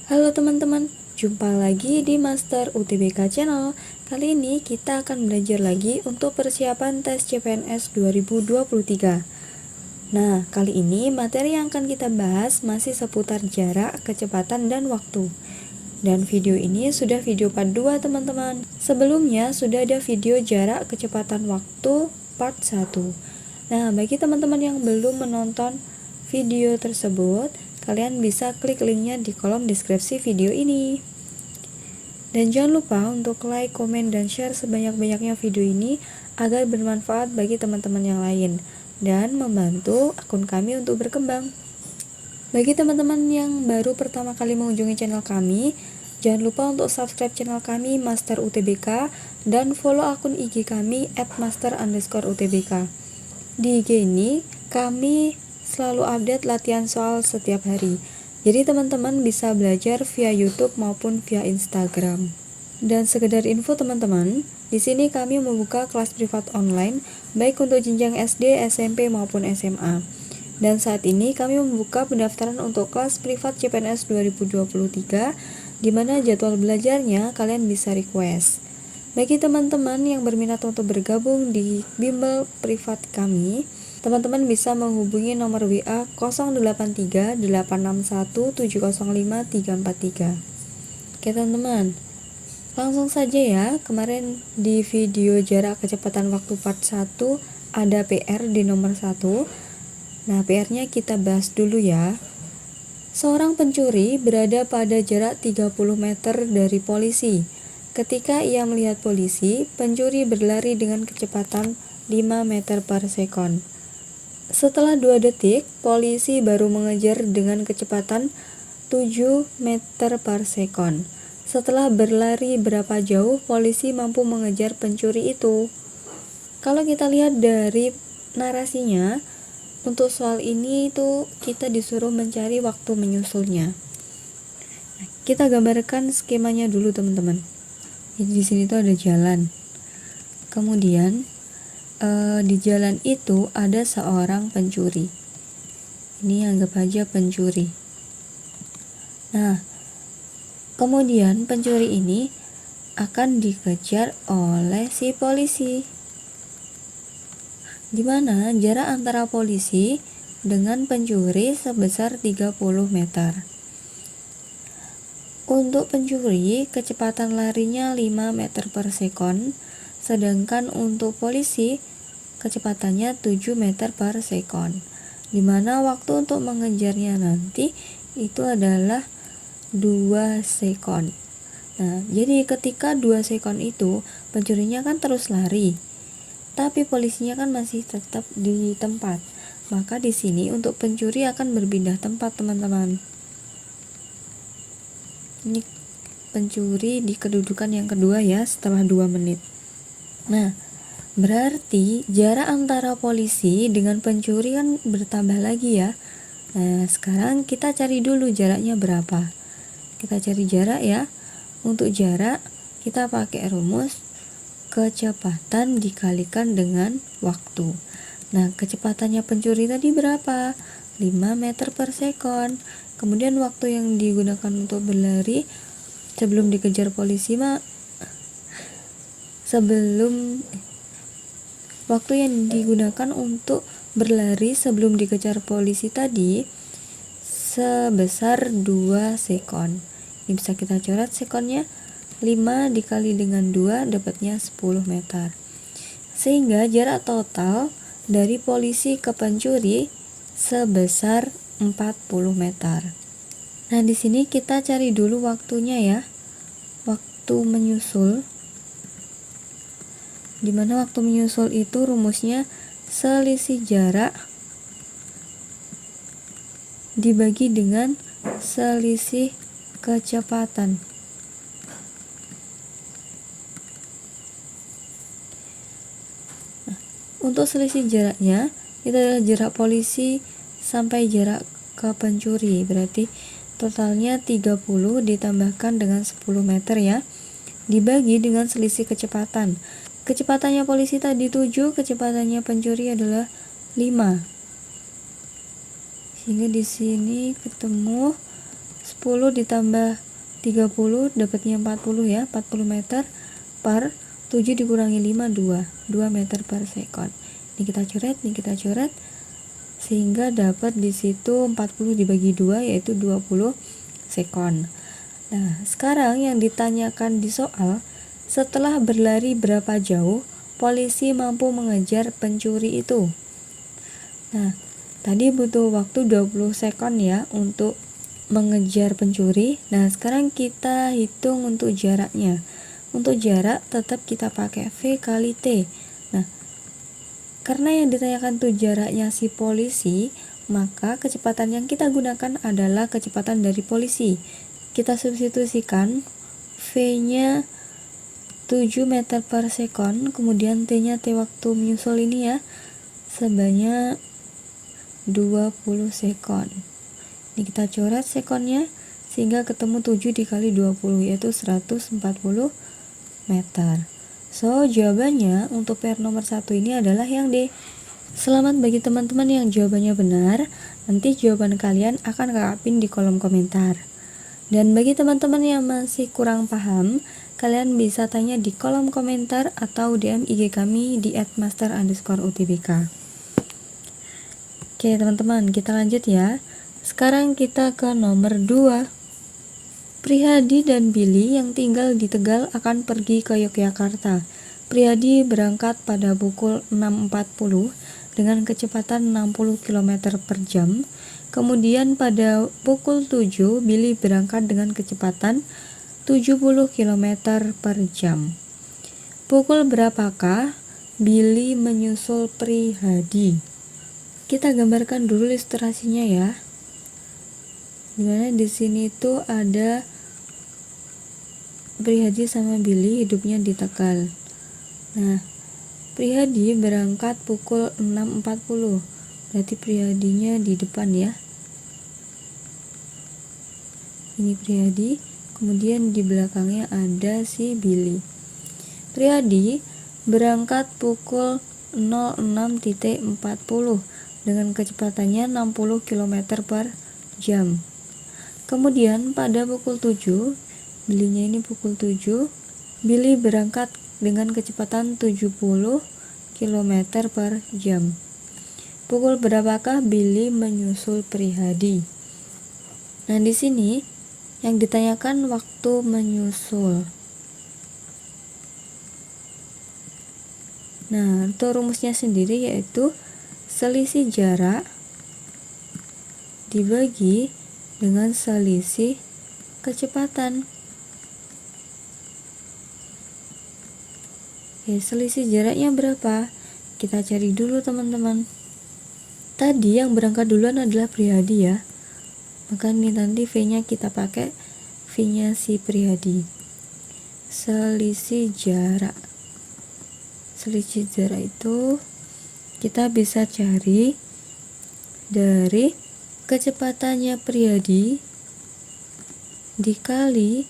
Halo teman-teman, jumpa lagi di Master UTBK Channel. Kali ini kita akan belajar lagi untuk persiapan tes CPNS 2023. Nah, kali ini materi yang akan kita bahas masih seputar jarak, kecepatan, dan waktu. Dan video ini sudah video part 2 teman-teman. Sebelumnya sudah ada video jarak, kecepatan, waktu part 1. Nah, bagi teman-teman yang belum menonton video tersebut, kalian bisa klik linknya di kolom deskripsi video ini. Dan jangan lupa untuk like, komen, dan share sebanyak-banyaknya video ini agar bermanfaat bagi teman-teman yang lain dan membantu akun kami untuk berkembang. Bagi teman-teman yang baru pertama kali mengunjungi channel kami, jangan lupa untuk subscribe channel kami Master UTBK dan follow akun IG kami @master_utbk. Di IG ini kami selalu update latihan soal setiap hari. Jadi teman-teman bisa belajar via YouTube maupun via Instagram. Dan sekedar info teman-teman, di sini kami membuka kelas privat online baik untuk jenjang SD, SMP maupun SMA. Dan saat ini kami membuka pendaftaran untuk kelas privat CPNS 2023 di mana jadwal belajarnya kalian bisa request. Bagi teman-teman yang berminat untuk bergabung di bimbel privat kami, teman-teman bisa menghubungi nomor WA 083 861 705 343. Oke teman-teman, langsung saja ya. Kemarin di video jarak kecepatan waktu part 1 ada PR di nomor 1. Nah, PR-nya kita bahas dulu ya. Seorang pencuri berada pada jarak 30 meter dari polisi. Ketika ia melihat polisi, pencuri berlari dengan kecepatan 5 meter per sekon. Setelah 2 detik, polisi baru mengejar dengan kecepatan 7 meter per sekon. Setelah berlari berapa jauh, polisi mampu mengejar pencuri itu? Kalau kita lihat dari narasinya, untuk soal ini itu kita disuruh mencari waktu menyusulnya. Nah, kita gambarkan skemanya dulu teman-teman. Jadi di sini tuh ada jalan. Kemudian di jalan itu ada seorang pencuri. Ini anggap aja pencuri. Nah, kemudian pencuri ini akan dikejar oleh si polisi. Di mana jarak antara polisi dengan pencuri sebesar 30 meter. Untuk pencuri, kecepatan larinya 5 meter per sekon, sedangkan untuk polisi, kecepatannya 7 meter per sekon. Di mana waktu untuk mengejarnya nanti itu adalah 2 sekon. Nah, jadi ketika 2 sekon itu, pencurinya kan terus lari. Tapi polisinya kan masih tetap di tempat. Maka di sini untuk pencuri akan berpindah tempat, teman-teman. Ini pencuri di kedudukan yang kedua ya setelah 2 menit. Nah, berarti jarak antara polisi dengan pencuri kan bertambah lagi ya. Nah, sekarang kita cari dulu jaraknya berapa. Kita cari jarak ya. Untuk jarak kita pakai rumus kecepatan dikalikan dengan waktu. Nah, kecepatannya pencuri tadi berapa? 5 meter per sekon. Kemudian waktu yang digunakan untuk berlari sebelum dikejar polisi waktu yang digunakan untuk berlari sebelum dikejar polisi tadi sebesar 2 sekon. Ini bisa kita coret sekonnya. 5 dikali dengan 2 dapatnya 10 meter. Sehingga jarak total dari polisi ke pencuri sebesar 40 meter. Nah, di sini kita cari dulu waktunya ya. Waktu menyusul. Dimana waktu menyusul itu rumusnya selisih jarak dibagi dengan selisih kecepatan. Nah, untuk selisih jaraknya itu adalah jarak polisi sampai jarak ke pencuri, berarti totalnya 30 ditambahkan dengan 10 meter ya, dibagi dengan selisih kecepatan. Kecepatannya polisi tadi 7, kecepatannya pencuri adalah 5. Sehingga di sini ketemu 10 10 ditambah 30 dapatnya 40 ya, 40 meter per 7 dikurangi 5, 2 meter per sekon. Ini kita coret, sehingga dapat di situ 40 dibagi 2 yaitu 20 sekon. Nah, sekarang yang ditanyakan di soal, setelah berlari berapa jauh polisi mampu mengejar pencuri itu? Nah, tadi butuh waktu 20 sekon ya untuk mengejar pencuri. Nah, sekarang kita hitung untuk jaraknya. Untuk jarak tetap kita pakai V kali T. Nah, karena yang ditanyakan tuh jaraknya si polisi, maka kecepatan yang kita gunakan adalah kecepatan dari polisi. Kita substitusikan V-nya 7 meter per sekon, kemudian T-nya T waktu menyusul ini ya, sebanyak 20 sekon. Ini kita coret sekonnya sehingga ketemu 7 dikali 20 yaitu 140 meter. So, jawabannya untuk PR nomor 1 ini adalah yang D. Selamat bagi teman-teman yang jawabannya benar. Nanti jawaban kalian akan kakak pin di kolom komentar. Dan bagi teman-teman yang masih kurang paham, kalian bisa tanya di kolom komentar atau DM IG kami di @master_utbk. Oke teman-teman, kita lanjut ya. Sekarang kita ke nomor 2. Prihadi dan Billy yang tinggal di Tegal akan pergi ke Yogyakarta. Prihadi berangkat pada pukul 6.40 dengan kecepatan 60 km per jam. Kemudian pada pukul 7, Billy berangkat dengan kecepatan 70 km per jam. Pukul berapakah Billy menyusul Prihadi? Kita gambarkan dulu ilustrasinya ya. Dimana di sini tuh ada Prihadi sama Billy hidupnya di Tegal. Nah, Prihadi berangkat pukul 6.40. Berarti Prihadinya di depan ya. Ini Prihadi, kemudian di belakangnya ada si Billy. Prihadi berangkat pukul 06.40 dengan kecepatannya 60 km per jam. Kemudian pada pukul 7, Billy-nya ini pukul 7, Billy berangkat dengan kecepatan 70 km per jam. Pukul berapakah Billy menyusul Prihadi? Nah, di sini yang ditanyakan waktu menyusul. Nah, itu rumusnya sendiri yaitu selisih jarak dibagi dengan selisih kecepatan. Oke, selisih jaraknya berapa? Kita cari dulu teman-teman. Tadi yang berangkat duluan adalah Prihadi ya. Maka ini nanti V-nya kita pakai V-nya si Prihadi. Selisih jarak. Selisih jarak itu kita bisa cari dari kecepatannya Prihadi dikali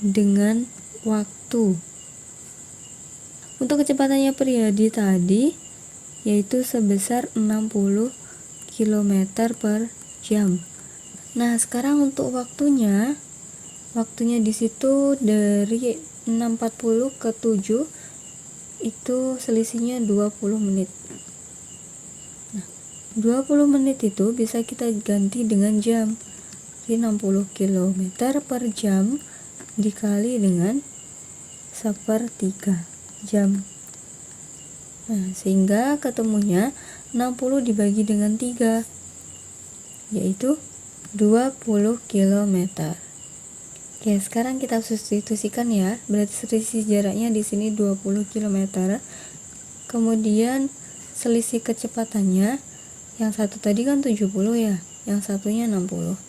dengan waktu. Untuk kecepatannya Prihadi tadi yaitu sebesar 60 km per jam. Nah, sekarang untuk waktunya di situ dari 6.40 ke 7 itu selisihnya 20 menit. Nah, 20 menit itu bisa kita ganti dengan jam. Jadi 60 km per jam dikali dengan 1/3 jam. Nah, sehingga ketemunya 60 dibagi dengan 3 yaitu 20 km. Oke, sekarang kita substitusikan ya. Berarti selisih jaraknya di sini 20 km. Kemudian selisih kecepatannya yang satu tadi kan 70 ya, yang satunya 60.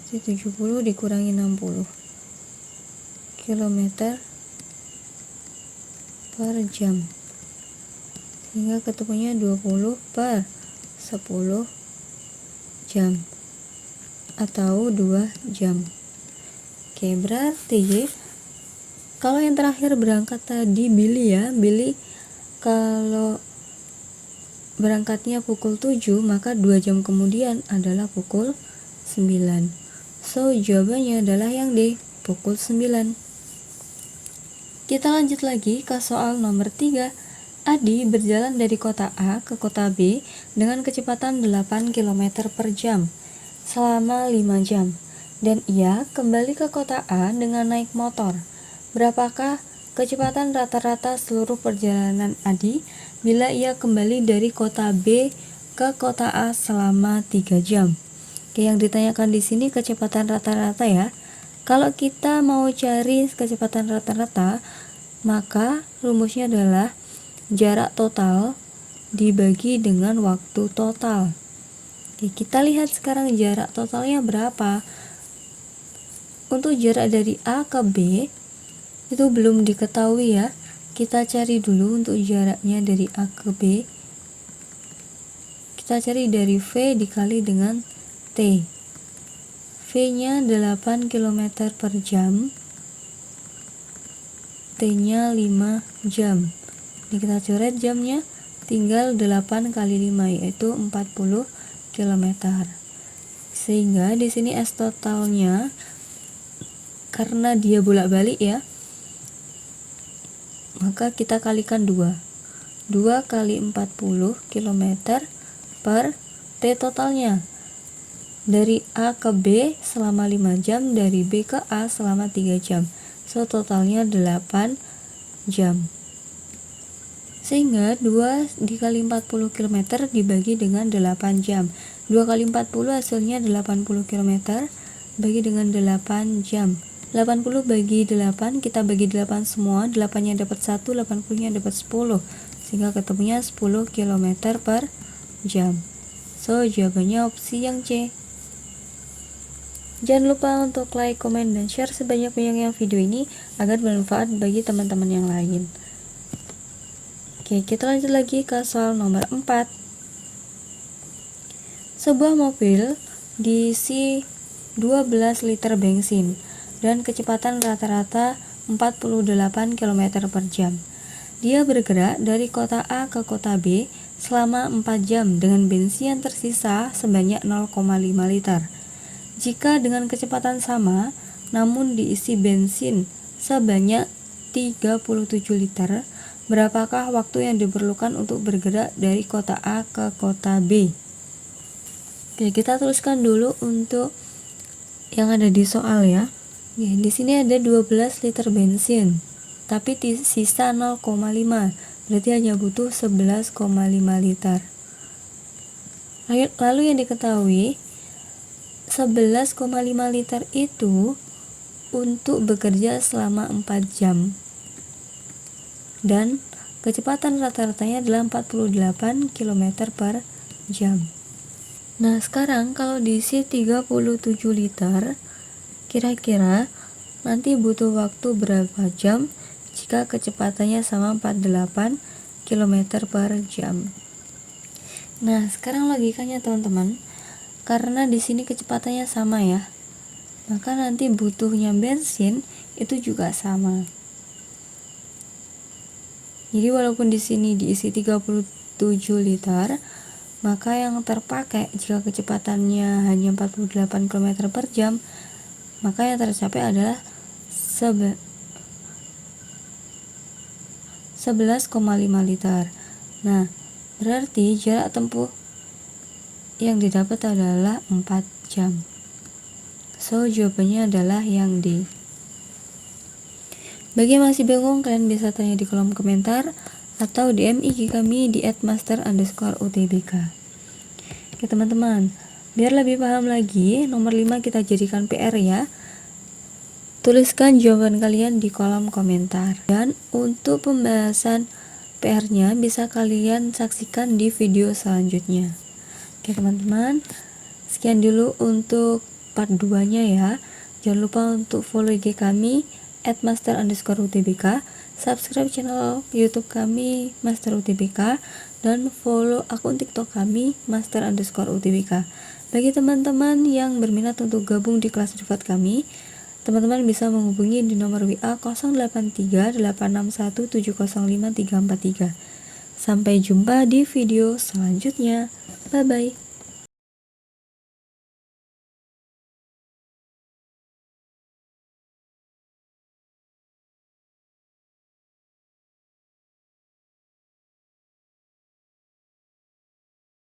Jadi 70 dikurangi 60 km per jam. Sehingga ketemunya 20 per 10 jam atau 2 jam. Oke, berarti kalau yang terakhir berangkat tadi Billy ya, Billy kalau berangkatnya pukul 7 maka 2 jam kemudian adalah pukul 9. So, jawabannya adalah yang D, pukul 9. Kita lanjut lagi ke soal nomor 3. Adi berjalan dari kota A ke kota B dengan kecepatan 8 km per jam selama 5 jam. Dan ia kembali ke kota A dengan naik motor. Berapakah kecepatan rata-rata seluruh perjalanan Adi bila ia kembali dari kota B ke kota A selama 3 jam? Oke, yang ditanyakan di sini kecepatan rata-rata ya. Kalau kita mau cari kecepatan rata-rata, maka rumusnya adalah jarak total dibagi dengan waktu total. Oke, kita lihat sekarang jarak totalnya berapa. Untuk jarak dari A ke B itu belum diketahui ya. Kita cari dulu untuk jaraknya dari A ke B. Kita cari dari V dikali dengan T. V-nya 8 km per jam, T-nya 5 jam. Ini kita coret jamnya, tinggal 8 kali 5 yaitu 40 km. Sehingga di sini S totalnya, karena dia bolak-balik ya, maka kita kalikan 2 kali 40 km per T totalnya. Dari A ke B selama 5 jam, dari B ke A selama 3 jam. So, totalnya 8 jam. Sehingga 2 dikali 40 km dibagi dengan 8 jam. 2 kali 40 hasilnya 80 km bagi dengan 8 jam. 80 bagi 8, kita bagi 8 semua, 8-nya dapat 1, 80-nya dapat 10. Sehingga ketemunya 10 km per jam. So, jawabannya opsi yang C. Jangan lupa untuk like, komen, dan share sebanyak-banyaknya video ini agar bermanfaat bagi teman-teman yang lain. Oke, kita lanjut lagi ke soal nomor 4. Sebuah mobil diisi 12 liter bensin dan kecepatan rata-rata 48 km per jam. Dia bergerak dari kota A ke kota B selama 4 jam dengan bensin yang tersisa sebanyak 0,5 liter. Jika dengan kecepatan sama, namun diisi bensin sebanyak 37 liter, berapakah waktu yang diperlukan untuk bergerak dari kota A ke kota B? Oke, kita tuliskan dulu untuk yang ada di soal ya. Oke, di sini ada 12 liter bensin, tapi sisa 0,5, berarti hanya butuh 11,5 liter. Lalu yang diketahui 11,5 liter itu untuk bekerja selama 4 jam dan kecepatan rata-ratanya adalah 48 km per jam. Nah, sekarang kalau diisi 37 liter, kira-kira nanti butuh waktu berapa jam jika kecepatannya sama 48 km per jam. Nah, sekarang logikanya teman-teman, karena di sini kecepatannya sama ya, maka nanti butuhnya bensin itu juga sama. Jadi walaupun di sini diisi 37 liter, maka yang terpakai jika kecepatannya hanya 48 km per jam, maka yang tercapai adalah 11,5 liter. Nah, berarti jarak tempuh yang didapat adalah 4 jam. So, jawabannya adalah yang D. Bagi yang masih bingung, kalian bisa tanya di kolom komentar atau DM IG kami di @master_utbk. Oke teman-teman, biar lebih paham lagi, nomor 5 kita jadikan PR ya. Tuliskan jawaban kalian di kolom komentar. Dan untuk pembahasan PR-nya bisa kalian saksikan di video selanjutnya. Oke teman-teman, sekian dulu untuk part 2-nya ya. Jangan lupa untuk follow IG kami @master_utbk, subscribe channel YouTube kami Master_utbk, dan follow akun TikTok kami Master_utbk. Bagi teman-teman yang berminat untuk gabung di kelas privat kami, teman-teman bisa menghubungi di nomor WA 083861705343. Sampai jumpa di video selanjutnya. Bye bye.